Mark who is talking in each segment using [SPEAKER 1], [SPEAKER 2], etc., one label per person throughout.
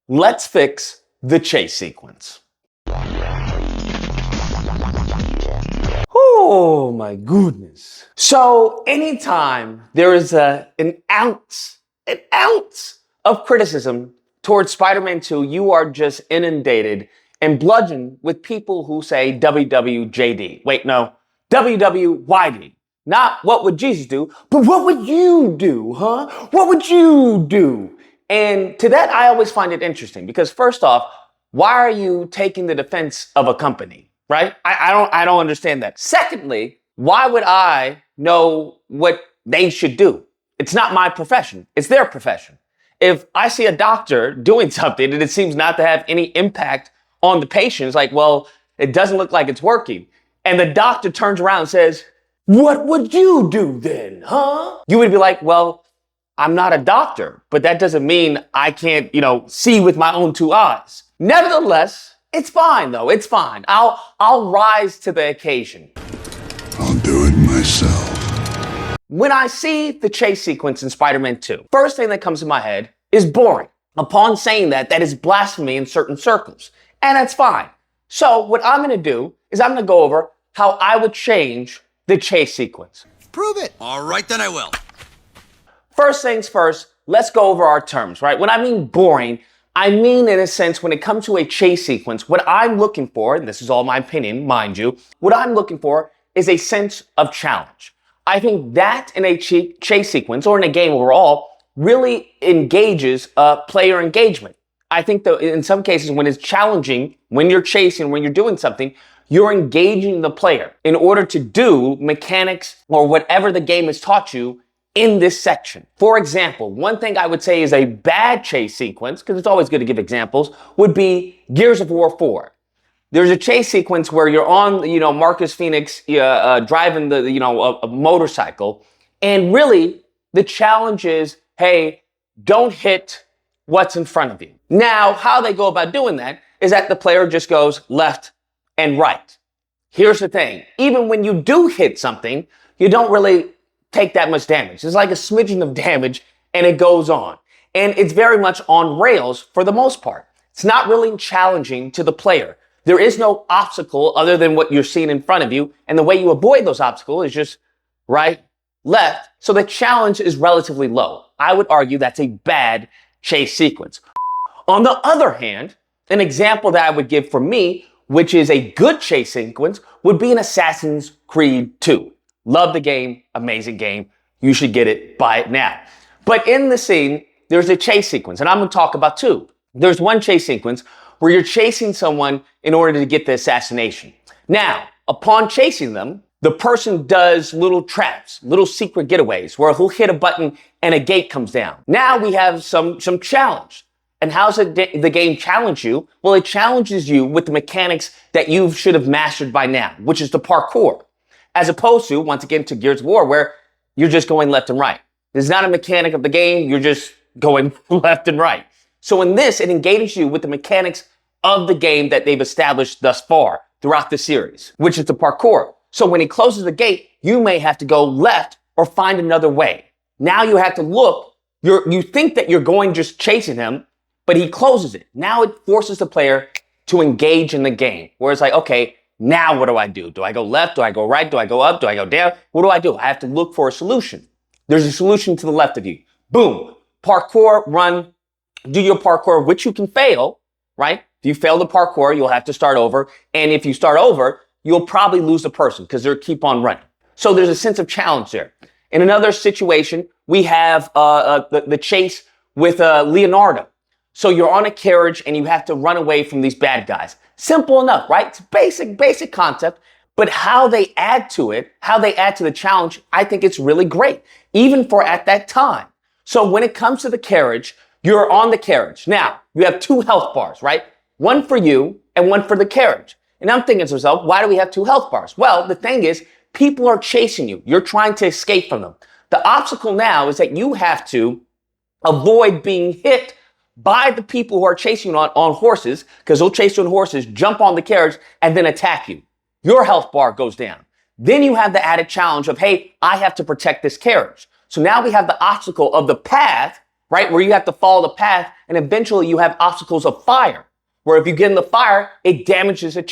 [SPEAKER 1] Let's fix the chase sequence. Oh my goodness. So anytime there is an ounce of criticism towards Spider-Man 2, you are just inundated and bludgeoned with people who say WWJD. Wait, no, WWYD. Not what would Jesus do, but what would you do, huh? What would you do? And to that, I always find it interesting because first off, why are you taking the defense of a company, right? I don't understand that. Secondly, why would I know what they should do? It's not my profession. It's their profession. If I see a doctor doing something and it seems not to have any impact on the patient, it's like, well, it doesn't look like it's working. And the doctor turns around and says, what would you do then, huh? You would be like, well, I'm not a doctor, but that doesn't mean I can't, see with my own two eyes. Nevertheless, it's fine though. It's fine. I'll rise to the occasion.
[SPEAKER 2] I'll do it myself.
[SPEAKER 1] When I see the chase sequence in Spider-Man 2, first thing that comes to my head is boring. Upon saying that is blasphemy in certain circles. And that's fine. So what I'm going to do is I'm going to go over how I would change the chase sequence.
[SPEAKER 3] Prove it. All right, then I will.
[SPEAKER 1] First things first, let's go over our terms, right? When I mean boring, I mean in a sense when it comes to a chase sequence, what I'm looking for, and this is all my opinion, mind you, what I'm looking for is a sense of challenge. I think that in a chase sequence or in a game overall really engages player engagement. I think that in some cases when it's challenging, when you're chasing, when you're doing something, you're engaging the player in order to do mechanics or whatever the game has taught you in this section. For example, one thing I would say is a bad chase sequence, because it's always good to give examples, would be Gears of War 4. There's a chase sequence where you're on, Marcus Phoenix driving a motorcycle, and really the challenge is, hey, don't hit what's in front of you. Now, how they go about doing that is that the player just goes left and right. Here's the thing. Even when you do hit something, you don't really take that much damage. It's like a smidgen of damage and it goes on. And it's very much on rails for the most part. It's not really challenging to the player. There is no obstacle other than what you're seeing in front of you. And the way you avoid those obstacles is just right, left. So the challenge is relatively low. I would argue that's a bad chase sequence. On the other hand, an example that I would give for me, which is a good chase sequence, would be in Assassin's Creed 2. Love the game, amazing game. You should get it, buy it now. But in the scene, there's a chase sequence, and I'm going to talk about two. There's one chase sequence where you're chasing someone in order to get the assassination. Now, upon chasing them, the person does little traps, little secret getaways where he'll hit a button and a gate comes down. Now we have some challenge. And how's the game challenge you? Well, it challenges you with the mechanics that you should have mastered by now, which is the parkour. As opposed to, once again, to Gears of War, where you're just going left and right. There's not a mechanic of the game, you're just going left and right. So in this, it engages you with the mechanics of the game that they've established thus far throughout the series, which is the parkour. So when he closes the gate, you may have to go left or find another way. Now you have to look, you think that you're going just chasing him, but he closes it. Now it forces the player to engage in the game, where it's like, okay, now what do I do? Do I go left? Do I go right? Do I go up? Do I go down? What do? I have to look for a solution. There's a solution to the left of you. Boom. Parkour, run, do your parkour, which you can fail, right? If you fail the parkour, you'll have to start over. And if you start over, you'll probably lose the person because they'll keep on running. So there's a sense of challenge there. In another situation, we have the chase with Leonardo. So you're on a carriage and you have to run away from these bad guys. Simple enough, right? It's basic concept, but how they add to it, how they add to the challenge, I think it's really great, even for at that time. So when it comes to the carriage, you're on the carriage. Now, you have 2 health bars, right? One for you and one for the carriage. And I'm thinking to myself, why do we have 2 health bars? Well, the thing is, people are chasing you. You're trying to escape from them. The obstacle now is that you have to avoid being hit by the people who are chasing you on horses, because they'll chase you on horses, jump on the carriage, and then attack you. Your health bar goes down. Then you have the added challenge of, hey, I have to protect this carriage. So now we have the obstacle of the path, right, where you have to follow the path And eventually you have obstacles of fire, where if you get in the fire, it damages the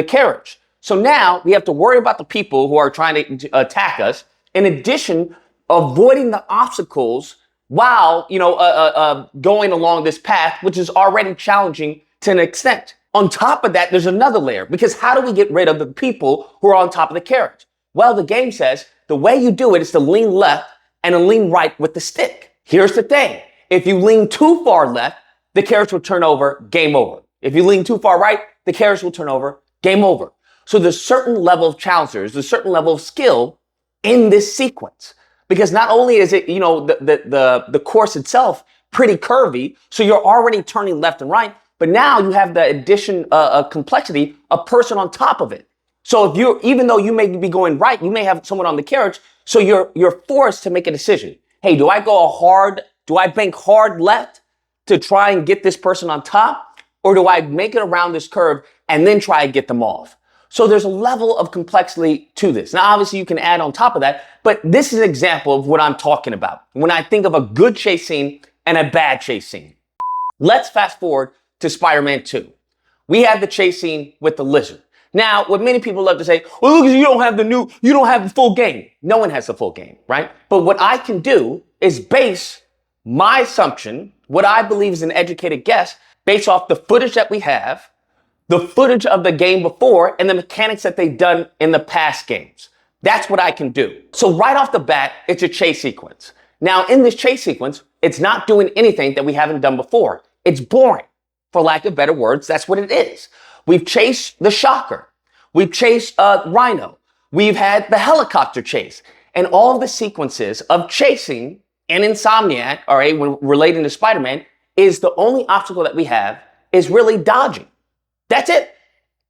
[SPEAKER 1] carriage. So now we have to worry about the people who are trying to attack us. In addition, avoiding the obstacles while, going along this path, which is already challenging to an extent. On top of that, there's another layer, because how do we get rid of the people who are on top of the carriage? Well, the game says the way you do it is to lean left and to lean right with the stick. Here's the thing. If you lean too far left, the carriage will turn over, game over. If you lean too far right, the carriage will turn over, game over. So there's a certain level of challenge, there's a certain level of skill in this sequence. Because not only is it, the course itself pretty curvy, so you're already turning left and right, but now you have the addition of complexity, a person on top of it. So even though you may be going right, you may have someone on the carriage, so you're forced to make a decision. Hey, do I bank hard left to try and get this person on top? Or do I make it around this curve and then try and get them off? So there's a level of complexity to this. Now, obviously, you can add on top of that, but this is an example of what I'm talking about when I think of a good chase scene and a bad chase scene. Let's fast forward to Spider-Man 2. We have the chase scene with the lizard. Now, what many people love to say, well, look, you don't have the full game. No one has the full game, right? But what I can do is base my assumption, what I believe is an educated guess, based off the footage that we have, the footage of the game before, and the mechanics that they've done in the past games. That's what I can do. So right off the bat, it's a chase sequence. Now, in this chase sequence, it's not doing anything that we haven't done before. It's boring. For lack of better words, that's what it is. We've chased the Shocker. We've chased Rhino. We've had the helicopter chase. And all of the sequences of chasing in Insomniac, all right, when relating to Spider-Man, is the only obstacle that we have is really dodging. That's it.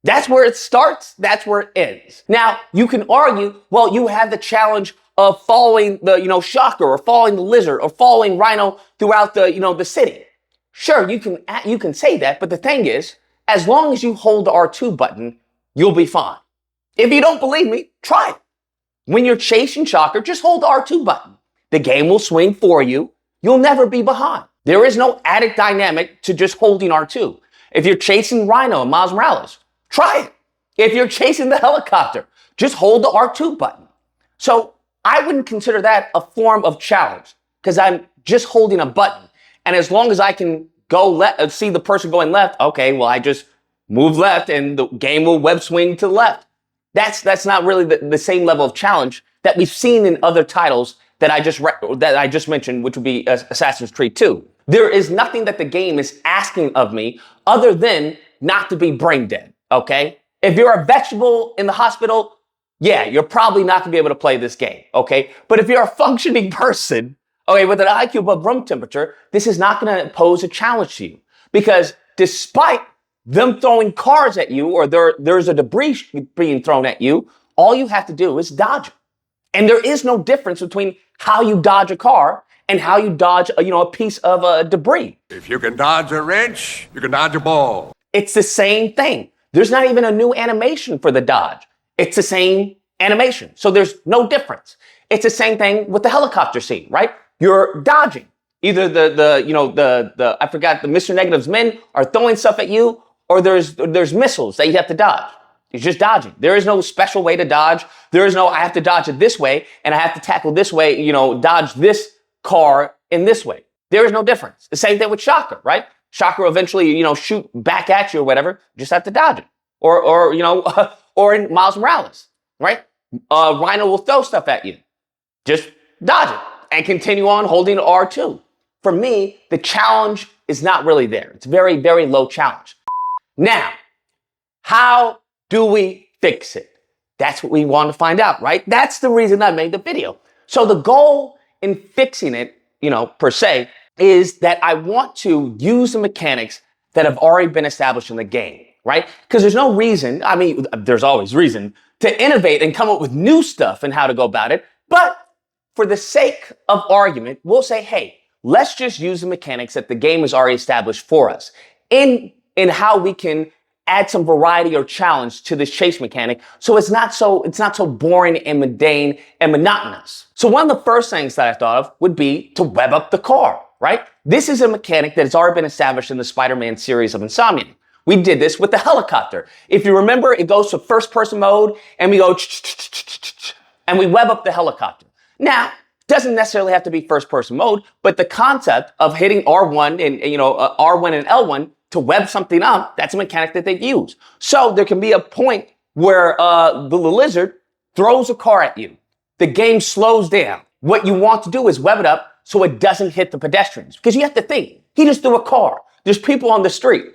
[SPEAKER 1] That's where it starts. That's where it ends. Now, you can argue, well, you have the challenge of following the, Shocker, or following the Lizard, or following Rhino throughout the city. Sure, you can say that, but the thing is, as long as you hold the R2 button, you'll be fine. If you don't believe me, try it. When you're chasing Shocker, just hold the R2 button. The game will swing for you. You'll never be behind. There is no added dynamic to just holding R2. If you're chasing Rhino and Miles Morales, try it. If you're chasing the helicopter, just hold the R2 button. So I wouldn't consider that a form of challenge, because I'm just holding a button. And as long as I can see the person going left, okay, well, I just move left and the game will web swing to the left. That's not really the same level of challenge that we've seen in other titles that I just mentioned, which would be Assassin's Creed 2. There is nothing that the game is asking of me other than not to be brain dead, okay? If you're a vegetable in the hospital, yeah, you're probably not gonna be able to play this game, okay? But if you're a functioning person, okay, with an IQ above room temperature, this is not gonna pose a challenge to you. Because despite them throwing cars at you, or there's a debris being thrown at you, all you have to do is dodge it. And there is no difference between how you dodge a car and how you dodge, a piece of debris.
[SPEAKER 4] If you can dodge a wrench, you can dodge a ball.
[SPEAKER 1] It's the same thing. There's not even a new animation for the dodge. It's the same animation. So there's no difference. It's the same thing with the helicopter scene, right? You're dodging. Either I forgot, the Mr. Negative's men are throwing stuff at you, or there's missiles that you have to dodge. It's just dodging. There is no special way to dodge. There is no, I have to dodge it this way, and I have to tackle this way, dodge this car in this way. There is no difference. The same thing with Shocker, right? Shocker will eventually, shoot back at you or whatever. Just have to dodge it. Or or in Miles Morales, right? Rhino will throw stuff at you. Just dodge it and continue on holding R2. For me, the challenge is not really there. It's very, very low challenge. Now, how do we fix it? That's what we want to find out, right? That's the reason I made the video. So the goal in fixing it, per se, is that I want to use the mechanics that have already been established in the game, right? Because there's no reason, there's always reason to innovate and come up with new stuff and how to go about it. But for the sake of argument, we'll say, hey, let's just use the mechanics that the game has already established for us in how we can add some variety or challenge to this chase mechanic, so it's not so boring and mundane and monotonous. So one of the first things that I thought of would be to web up the car. right? This is a mechanic that has already been established in the Spider-Man series of Insomniac. We did this with the helicopter. If you remember, it goes to first-person mode, and we go and we web up the helicopter. Now, doesn't necessarily have to be first-person mode, but the concept of hitting R1 and R1 and L1 to web something up, that's a mechanic that they use. So there can be a point where the lizard throws a car at you. The game slows down. What you want to do is web it up so it doesn't hit the pedestrians. Because you have to think, he just threw a car. There's people on the street.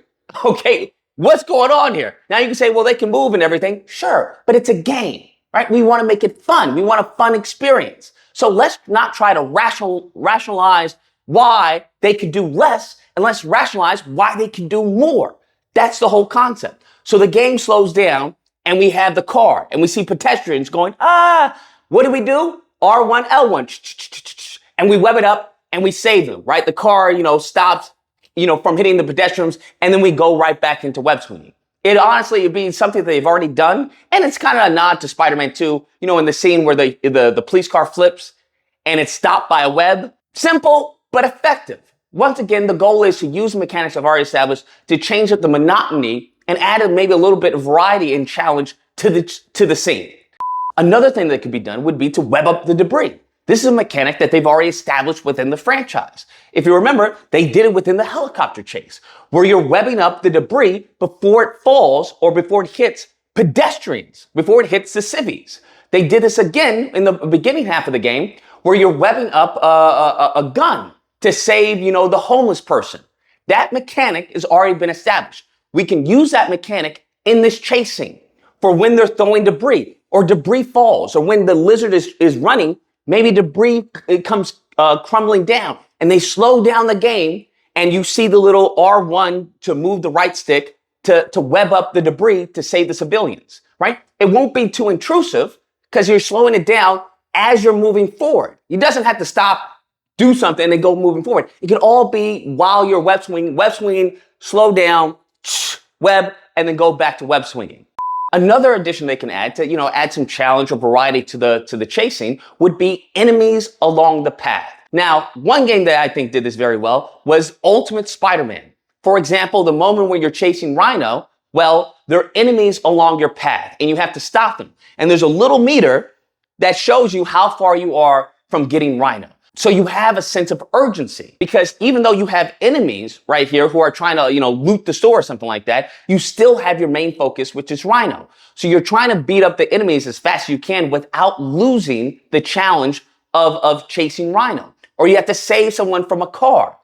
[SPEAKER 1] Okay, what's going on here? Now you can say, well, they can move and everything. Sure, but it's a game, right? We want to make it fun. We want a fun experience. So let's not try to rationalize why they could do less, and let's rationalize why they can do more. That's the whole concept. So the game slows down, and we have the car, and we see pedestrians going, what do? R1, L1, and we web it up, and we save them, right? The car, stops, from hitting the pedestrians, and then we go right back into web swinging. It honestly would be something that they've already done, and it's kind of a nod to Spider-Man 2, in the scene where the police car flips and it's stopped by a web. Simple, but effective. Once again, the goal is to use the mechanics I've already established to change up the monotony and add maybe a little bit of variety and challenge to the scene. Another thing that could be done would be to web up the debris. This is a mechanic that they've already established within the franchise. If you remember, they did it within the helicopter chase, where you're webbing up the debris before it falls or before it hits pedestrians, before it hits the civvies. They did this again in the beginning half of the game, where you're webbing up a gun to save, the homeless person. That mechanic has already been established. We can use that mechanic in this chase scene for when they're throwing debris or debris falls, or when the lizard is running. Maybe debris comes crumbling down, and they slow down the game, and you see the little R1 to move the right stick to web up the debris to save the civilians, right? It won't be too intrusive because you're slowing it down as you're moving forward. It doesn't have to stop, do something, and then go moving forward. It can all be while you're web swinging, slow down, web, and then go back to web swinging. Another addition they can add to, add some challenge or variety to the chasing would be enemies along the path. Now, one game that I think did this very well was Ultimate Spider-Man. For example, the moment when you're chasing Rhino, well, there are enemies along your path and you have to stop them. And there's a little meter that shows you how far you are from getting Rhino. So you have a sense of urgency, because even though you have enemies right here who are trying to, loot the store or something like that, you still have your main focus, which is Rhino. So you're trying to beat up the enemies as fast as you can without losing the challenge of chasing Rhino. Or you have to save someone from a car.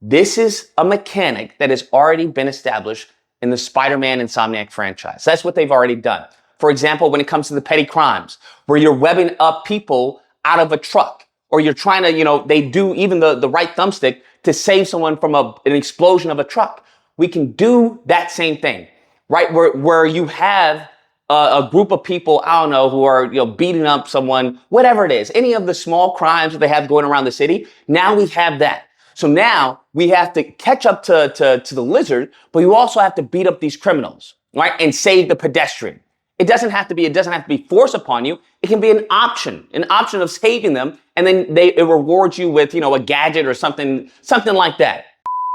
[SPEAKER 1] This is a mechanic that has already been established in the Spider-Man Insomniac franchise. That's what they've already done. For example, when it comes to the petty crimes, where you're webbing up people out of a truck, or you're trying to, they do even the right thumbstick to save someone from an explosion of a truck. We can do that same thing, right? Where you have a group of people, who are, beating up someone, whatever it is, any of the small crimes that they have going around the city. Now we have that. So now we have to catch up to the lizard, but you also have to beat up these criminals, right? And save the pedestrian. It doesn't have to be forced upon you. It can be an option of saving them, and then it rewards you with, a gadget or something like that.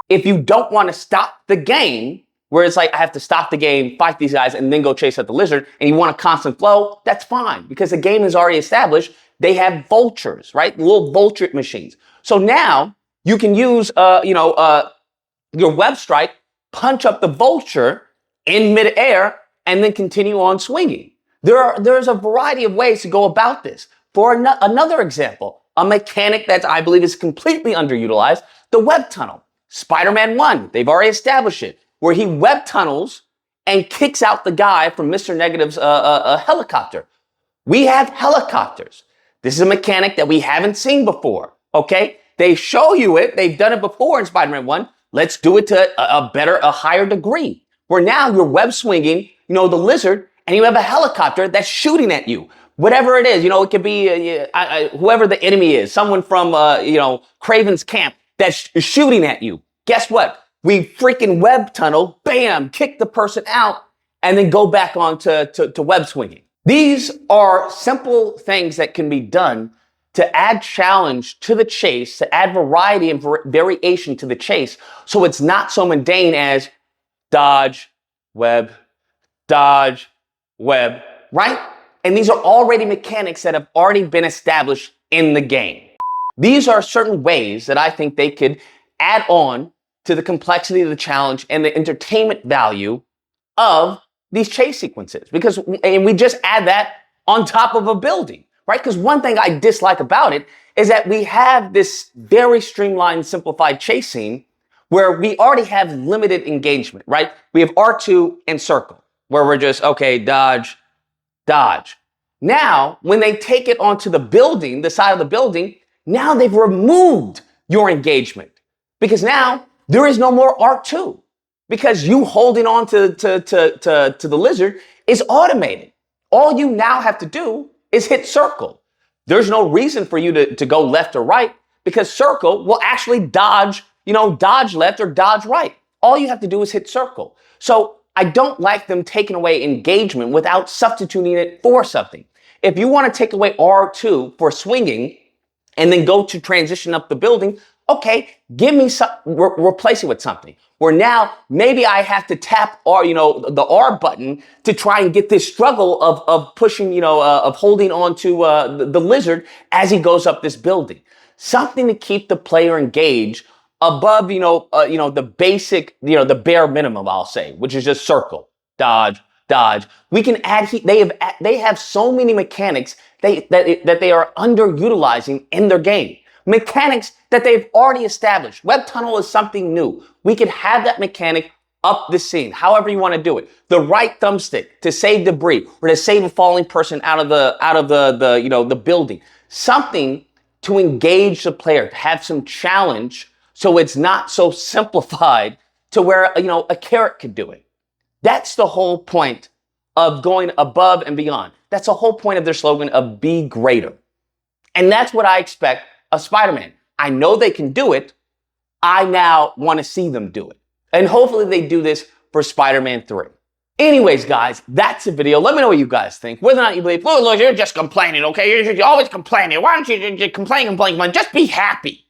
[SPEAKER 1] If you don't want to stop the game, where it's like, I have to stop the game, fight these guys, and then go chase at the lizard, and you want a constant flow, that's fine, because the game is already established. They have vultures, right? Little vulture machines. So now you can use, your web strike, punch up the vulture in midair, and then continue on swinging. There's a variety of ways to go about this. For another example, a mechanic that I believe is completely underutilized, the web tunnel. Spider-Man 1, they've already established it, where he web tunnels and kicks out the guy from Mr. Negative's helicopter. We have helicopters. This is a mechanic that we haven't seen before, okay? They show you it. They've done it before in Spider-Man 1. Let's do it to a higher degree, where now you're web swinging, the lizard, and you have a helicopter that's shooting at you. Whatever it is, it could be whoever the enemy is, someone from, Craven's camp that's shooting at you. Guess what? We freaking web tunnel, bam, kick the person out, and then go back on to web swinging. These are simple things that can be done to add challenge to the chase, to add variety and variation to the chase, so it's not so mundane as dodge, web, right? And these are already mechanics that have already been established in the game. These are certain ways that I think they could add on to the complexity of the challenge and the entertainment value of these chase sequences. And we just add that on top of a building, right? Because one thing I dislike about it is that we have this very streamlined, simplified chase scene where we already have limited engagement, right? We have R2 and circle, where we're just, okay, dodge. Now, when they take it onto the building, the side of the building, now they've removed your engagement. Because now there is no more R2. Because you holding on to the lizard is automated. All you now have to do is hit circle. There's no reason for you to go left or right, because circle will actually dodge left or dodge right. All you have to do is hit circle. So I don't like them taking away engagement without substituting it for something. If you want to take away R2 for swinging and then go to transition up the building, okay, give me replace it with something. Where now maybe I have to tap the R button to try and get this struggle of pushing, of holding on to the lizard as he goes up this building. Something to keep the player engaged above, the basic, the bare minimum, I'll say, which is just circle, dodge. We can add, they have so many mechanics that they are underutilizing in their game. Mechanics that they've already established. Web tunnel is something new. We can have that mechanic up the scene, however you want to do it. The right thumbstick to save debris or to save a falling person out of the building. Something to engage the player, to have some challenge, so it's not so simplified to where, a carrot could do it. That's the whole point of going above and beyond. That's the whole point of their slogan of be greater. And that's what I expect of Spider-Man. I know they can do it. I now want to see them do it. And hopefully they do this for Spider-Man 3. Anyways, guys, that's the video. Let me know what you guys think. Whether or not you believe, oh, look, you're just complaining, okay? You're always complaining. Why don't you just complain? Just be happy.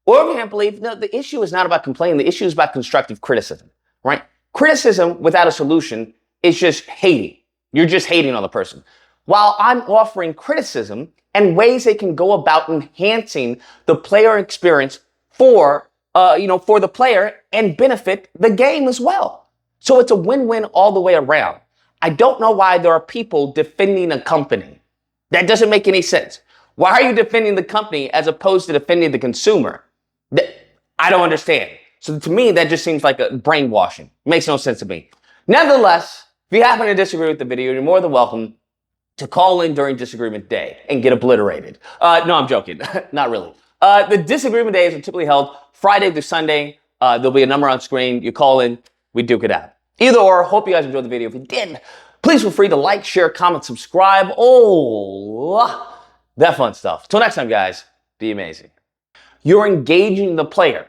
[SPEAKER 1] Or if you can't believe, no, the issue is not about complaining. The issue is about constructive criticism, right? Criticism without a solution is just hating. You're just hating on the person. While I'm offering criticism and ways they can go about enhancing the player experience for the player and benefit the game as well. So it's a win-win all the way around. I don't know why there are people defending a company. That doesn't make any sense. Why are you defending the company as opposed to defending the consumer? I don't understand. So to me, that just seems like a brainwashing. Makes no sense to me. Nevertheless, if you happen to disagree with the video, you're more than welcome to call in during disagreement day and get obliterated. No, I'm joking. Not really. The disagreement days are typically held Friday through Sunday. There'll be a number on screen. You call in, we duke it out. Either or, hope you guys enjoyed the video. If you did, please feel free to like, share, comment, subscribe. Oh, that fun stuff. Till next time, guys, be amazing. You're engaging the player.